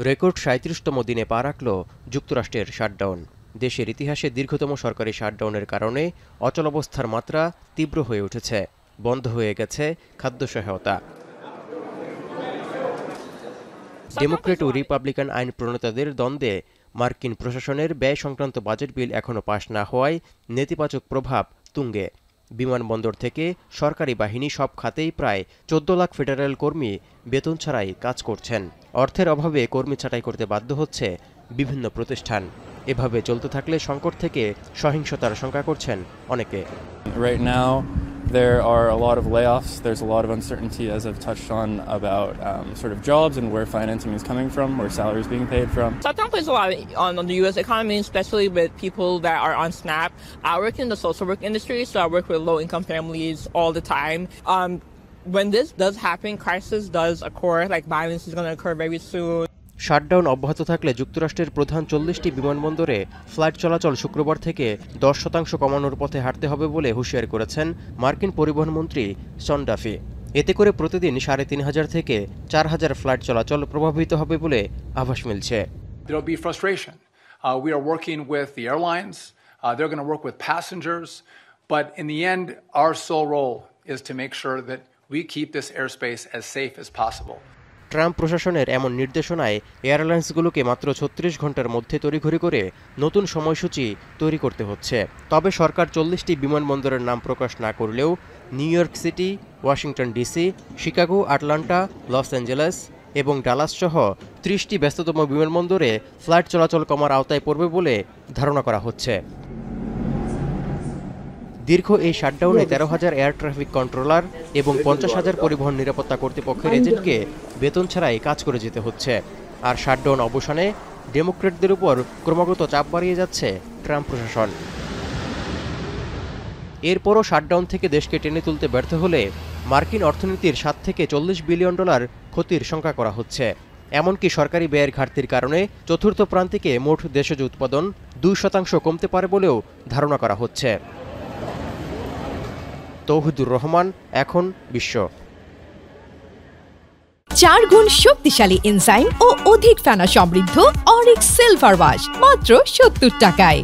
Record ৩৭তম দিনে পা রাখল যুক্তরাষ্ট্রের শাটডাউন। দেশের ইতিহাসে দীর্ঘতম সরকারি শাটডাউনের কারণে অচলাবস্থার মাত্রা তীব্র হয়ে উঠেছে। বন্ধ হয়ে গেছে খাদ্য সহায়তা। ডেমোক্রেট ও রিপাবলিকান আইন প্রণেতাদের দ্বন্দ্বে মার্কিন প্রশাসনের ব্যয় সংক্রান্ত বাজেট বিল এখনও পাশ না হওয়ায় নেতিবাচক প্রভাব তুঙ্গে। বিমানবন্দর থেকে সরকারি বাহিনী সব খাতেই প্রায় ১৪ লাখ ফেডারেল কর্মী বেতন ছাড়াই কাজ করছেন। অর্থের অভাবে কর্মী ছাঁটাই করতে বাধ্য হচ্ছে বিভিন্ন প্রতিষ্ঠান। এভাবে চলতে থাকলে সংকট থেকে সহিংসতার আশঙ্কা করছেন অনেকে। Right now, there are a lot of layoffs. There's a lot of uncertainty, as I've touched on, about sort of jobs and where financing is coming from, where salaries being paid from. Shutdown plays a lot on the U.S. economy, especially with people that are on SNAP. I work in the social work industry, so I work with low-income families all the time. When this does happen, crisis does occur, like violence is going to occur very soon. Shutdown অব্যাহত থাকলে যুক্তরাষ্ট্রের প্রধান ৪০টি বিমানবন্দরে flight চলাচল শুক্রবার থেকে ১০% কমানোর পথে হাঁটতে হবে বলে হুঁশিয়ারি করেছেন মার্কিন পরিবহন মন্ত্রী শন ডাফি। এতে করে প্রতিদিন ৩৫০০ থেকে ৪০০০ ফ্লাইট চলাচল প্রভাবিত হবে বলে আভাস মিলছে। There'll be frustration. We are working with the airlines. They're going to work with passengers. But in the end, our sole role is to make sure that we keep this airspace as safe as possible. Trump প্রশাসনের এমন নির্দেশনায় এয়ারলাইন্সগুলোকে মাত্র ৩৬ ঘন্টার মধ্যে তড়িঘড়ি করে নতুন সময়সূচি তৈরি করতে হচ্ছে। তবে সরকার ৪০টি বিমানবন্দরের নাম প্রকাশ না করলেও new York city, Washington DC, Chicago, Atlanta, Los Angeles এবং ডালাস সহ ৩০টি ব্যস্ততম বিমানবন্দরে ফ্লাইট চলাচল কমার আওতায় পড়বে বলে ধারণা করা হচ্ছে। দীর্ঘ এই শাটডাউনে ১৩,০০০ এয়ার ট্রাফিক কন্ট্রোলার এবং ৫০,০০০ পরিবহন নিরাপত্তা কর্তৃপক্ষের এজেন্টকে বেতন ছাড়াই কাজ করে যেতে হচ্ছে। আর শাটডাউন অবসানে ডেমোক্রেটদের উপর ক্রমাগত চাপ বাড়িয়ে যাচ্ছে ট্রাম্প প্রশাসন। এরপরও শাটডাউন থেকে দেশকে টেনে তুলতে ব্যর্থ হলে মার্কিন অর্থনীতির ৭ থেকে $৪০ বিলিয়ন ক্ষতির শঙ্কা করা হচ্ছে। এমনকি সরকারি ব্যয়ের ঘাটতির কারণে চতুর্থ প্রান্তিকে মোট দেশজ উৎপাদন ২% কমতে পারে বলেও ধারণা করা হচ্ছে। তৌহিদুর রহমান, এখন বিশ্ব। ৪ গুণ শক্তিশালী এনজাইম ও অধিক ফেনা সমৃদ্ধ অরিক সিলভার ওয়াশ মাত্র ৭০ টাকায়।